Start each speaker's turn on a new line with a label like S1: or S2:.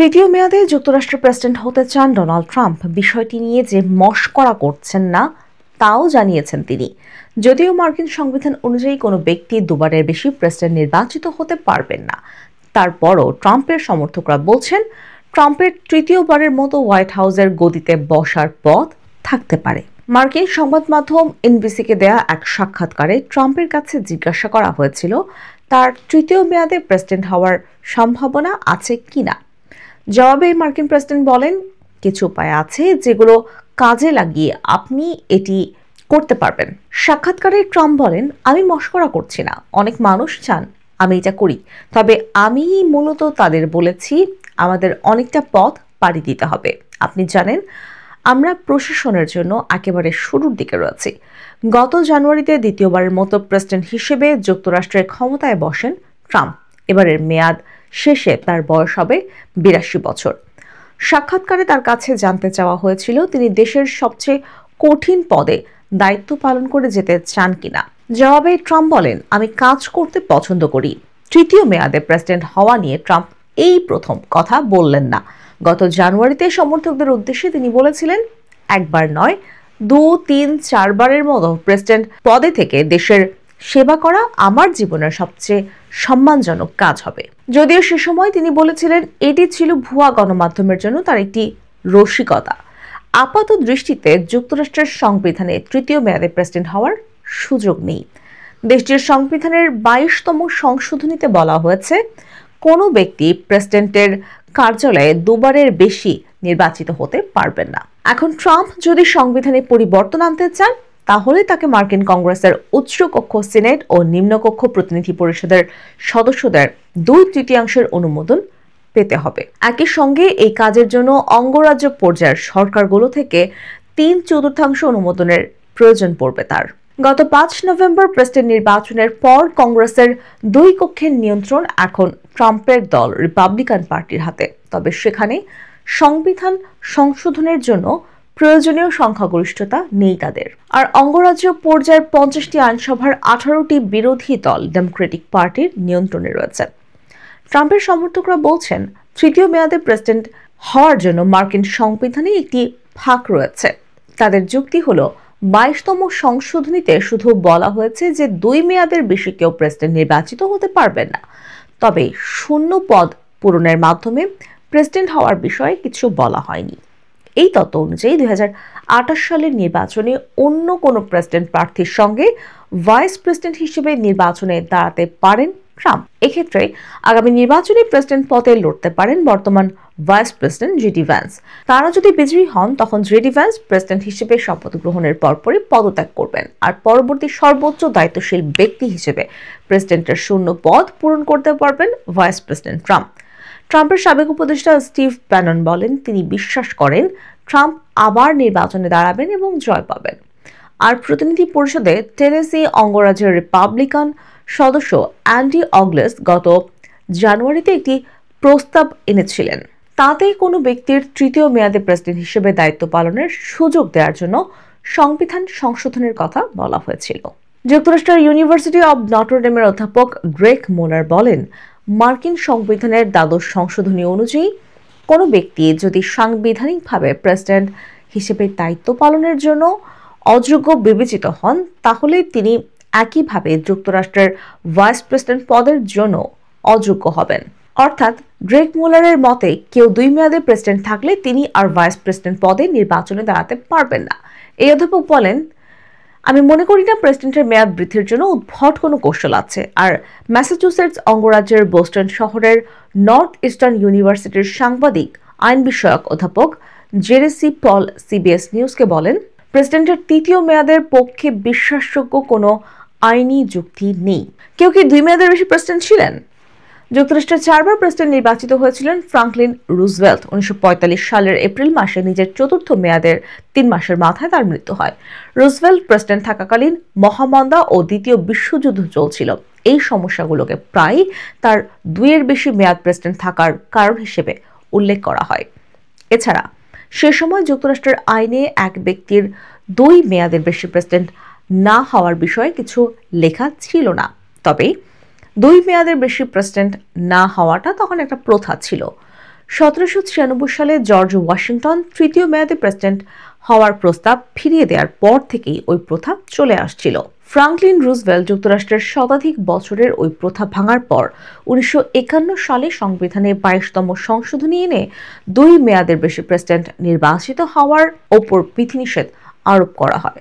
S1: তৃতীয় মেয়াদে যুক্তরাষ্ট্রের প্রেসিডেন্ট হতে চান ডোনাল্ড ট্রাম্প। বিষয়টি নিয়ে যে মশকরা করছেন না তাও জানিয়েছেন তিনি। যদিও মার্কিন সংবিধান অনুযায়ী কোনো ব্যক্তি দুবারের বেশি প্রেসিডেন্ট নির্বাচিত হতে পারবেন না, তারপরও ট্রাম্পের সমর্থকরা বলছেন ট্রাম্পের তৃতীয়বারের মতো হোয়াইট হাউসের গদিতে বসার পথ থাকতে পারে। মার্কিন সংবাদ মাধ্যম এনবিসিকে দেয়া এক সাক্ষাৎকারে ট্রাম্পের কাছে জিজ্ঞাসা করা হয়েছিল তার তৃতীয় মেয়াদে প্রেসিডেন্ট হওয়ার সম্ভাবনা আছে কিনা। জবাবে মার্কিন প্রেসিডেন্ট বলেন, কিছু উপায় আছে যেগুলো কাজে লাগিয়ে আপনি এটি করতে পারবেন। সাক্ষাৎকারে ট্রাম্প বলেন, আমি মশকরা করছি না, অনেক মানুষ চান আমি এটা করি, তবে আমি মূলত তাদের বলেছি আমাদের অনেকটা পথ পাড়ি দিতে হবে। আপনি জানেন আমরা প্রশাসনের জন্য একেবারে শুরুর দিকে রয়েছি। গত জানুয়ারিতে দ্বিতীয়বারের মতো প্রেসিডেন্ট হিসেবে যুক্তরাষ্ট্রের ক্ষমতায় বসেন ট্রাম্প। এবারের মেয়াদ শেষে তার বয়স হবে 82 বছর। সাক্ষাৎকারে তার কাছে জানতে চাওয়া হয়েছিল তিনি দেশের সবচেয়ে কঠিন পদে দায়িত্ব পালন করে যেতে চান কিনা। জবাবে ট্রাম্প বলেন, আমি কাজ করতে পছন্দ করি। তৃতীয় মেয়াদে প্রেসিডেন্ট হওয়া নিয়ে ট্রাম্প এই প্রথম কথা বললেন না। গত জানুয়ারিতে সমর্থকদের উদ্দেশ্যে তিনি বলেছিলেন, একবার নয় 2, 3, 4 বারের মতো প্রেসিডেন্ট পদে থেকে দেশের সেবা করা আমার জীবনের সবচেয়ে সম্মানজনক কাজ হবে। যদিও সে সময় তিনি বলেছিলেন এটি ছিল ভুয়া গণমাধ্যমের জন্য তার একটি রসিকতা। আপাত দৃষ্টিতে যুক্তরাষ্ট্রের সংবিধানে তৃতীয় মেয়াদে প্রেসিডেন্ট হওয়ার সুযোগ নেই। দেশটির সংবিধানের 22তম সংশোধনীতে বলা হয়েছে কোনো ব্যক্তি প্রেসিডেন্টের কার্যালয়ে দুবারের বেশি নির্বাচিত হতে পারবেন না। এখন ট্রাম্প যদি সংবিধানে পরিবর্তন আনতে চান তাহলে তাকে মার্কিন কংগ্রেসের উচ্চকক্ষ সিনেট ও নিম্নকক্ষ প্রতিনিধি পরিষদের সদস্যদের 2/3 অনুমোদন পেতে হবে। একই সঙ্গে এই কাজের জন্য অঙ্গরাজ্য পর্যায়ের সরকারগুলো থেকে 3/4 অনুমোদনের প্রয়োজন পড়বে তার। গত 5 নভেম্বর প্রেসিডেন্ট নির্বাচনের পর কংগ্রেসের 2 কক্ষের নিয়ন্ত্রণ এখন ট্রাম্পের দল রিপাবলিকান পার্টির হাতে। তবে সেখানে সংবিধান সংশোধনের জন্য প্রয়োজনীয় সংখ্যাগরিষ্ঠতা নেই তাদের। আর অঙ্গরাজ্য পর্যায়ের 50টি আইনসভার 18টি বিরোধী দল ডেমোক্রেটিক পার্টির নিয়ন্ত্রণে রয়েছে। ট্রাম্পের সমর্থকরা বলছেন তৃতীয় মেয়াদে প্রেসিডেন্ট হওয়ার জন্য মার্কিন সংবিধানে একটি ফাঁক রয়েছে। তাদের যুক্তি হলো 22তম সংশোধনীতে শুধু বলা হয়েছে যে 2 মেয়াদের বেশি কেউ প্রেসিডেন্ট নির্বাচিত হতে পারবেন না, তবে শূন্য পদ পূরণের মাধ্যমে প্রেসিডেন্ট হওয়ার বিষয়ে কিছু বলা হয়নি। এই তত্ত্ব অনুযায়ী 2028 সালের নির্বাচনে অন্য কোনো প্রেসিডেন্ট প্রার্থীর সঙ্গে ভাইস প্রেসিডেন্ট হিসেবে নির্বাচনে দাঁড়াতে পারেন ট্রাম্প। এক্ষেত্রে আগামী নির্বাচনে প্রেসিডেন্ট পদে লড়তে পারেন বর্তমান ভাইস প্রেসিডেন্ট জেডি ভ্যান্স। তারা যদি বিজয়ী হন তখন জেডি ভ্যান্স প্রেসিডেন্ট হিসেবে শপথ গ্রহণের পরপরই পদত্যাগ করবেন আর পরবর্তী সর্বোচ্চ দায়িত্বশীল ব্যক্তি হিসেবে প্রেসিডেন্টের শূন্য পদ পূরণ করতে পারবেন ভাইস প্রেসিডেন্ট ট্রাম্প। ট্রাম্পের সাবেক উপদেষ্টা স্টিভ ব্যানন বলেন তিনি বিশ্বাস করেন ট্রাম্প আবার নির্বাচনে দাঁড়াবেন এবং জয় পাবেন। আর প্রতিনিধি পরিষদে টেনেসি অঙ্গরাজ্যের রিপাবলিকান সদস্য অ্যান্ডি অগলেস গত জানুয়ারিতে একটি প্রস্তাব এনেছিলেন। তাতে কোনো ব্যক্তির তৃতীয় মেয়াদে প্রেসিডেন্ট হিসেবে দায়িত্ব পালনের সুযোগ দেওয়ার জন্য সংবিধান সংশোধনের কথা বলা হয়েছিল। যুক্তরাষ্ট্রের ইউনিভার্সিটি অব নটরডেমের অধ্যাপক গ্রেগ মোলার বলেন মার্কিন সংবিধানের 12 সংশোধনী অনুযায়ী কোনো ব্যক্তি যদি সাংবিধানিকভাবে প্রেসিডেন্ট হিসেবে দায়িত্ব পালনের জন্য অযোগ্য বিবেচিত হন তাহলে তিনি একইভাবে যুক্তরাষ্ট্রের ভাইস প্রেসিডেন্ট পদের জন্য অযোগ্য হবেন। অর্থাৎ গ্রেগ মোলারের মতে কেউ 2 মেয়াদে প্রেসিডেন্ট থাকলে তিনি আর ভাইস প্রেসিডেন্ট পদে নির্বাচনে দাঁড়াতে পারবেন না। এই অধ্যাপক বলেন আমি মনে করি না প্রেসিডেন্টের মেয়াদ বৃদ্ধির জন্য উদ্ভট কোনো কৌশল আছে। আর ম্যাসাচুসেটস অঙ্গরাজ্যের বোস্টন শহরের নর্থ ইস্টার্ন ইউনিভার্সিটির সাংবাদিক আইন বিষয়ক অধ্যাপক জেরেসি পল সিবিএস নিউজকে বলেন প্রেসিডেন্টের তৃতীয় মেয়াদের পক্ষে বিশ্বাসযোগ্য কোনো আইনি যুক্তি নেই। কেউ কি 2 মেয়াদের বেশি প্রেসিডেন্ট ছিলেন? যুক্তরাষ্ট্রের 4 বার প্রেসিডেন্ট নির্বাচিত হয়েছিলেন ফ্রাঙ্কলিন রুজভেল্ট। 1945 সালের এপ্রিল মাসে নিজের 4র্থ মেয়াদের 3 মাসের মাথায় তার মৃত্যু হয়। রুজভেল্ট প্রেসিডেন্ট থাকাকালীন মহামন্দা ও দ্বিতীয় বিশ্বযুদ্ধ চলছিল। এই সমস্যাগুলোকে প্রায়ই তার 2-এর বেশি মেয়াদ প্রেসিডেন্ট থাকার কারণ হিসেবে উল্লেখ করা হয়। এছাড়া সে সময় যুক্তরাষ্ট্রের আইনে এক ব্যক্তির 2 মেয়াদের বেশি প্রেসিডেন্ট না হওয়ার বিষয়ে কিছু লেখা ছিল না। তবে 2 মেয়াদের বেশি প্রেসিডেন্ট না হওয়াটা তখন একটা প্রথা ছিল। 1796 সালে জর্জ ওয়াশিংটন তৃতীয় মেয়াদে প্রেসিডেন্ট হওয়ার প্রস্তাব ফিরিয়ে দেওয়ার পর থেকেই ওই প্রথা চলে আসছিল। ফ্রাঙ্কলিন রুজভেল্ট যুক্তরাষ্ট্রের শতাধিক বছরের ওই প্রথা ভাঙার পর 1951 সালে সংবিধানে 22তম সংশোধনী এনে 2 মেয়াদের বেশি প্রেসিডেন্ট নির্বাচিত হওয়ার ওপর বিধিনিষেধ আরোপ করা হয়।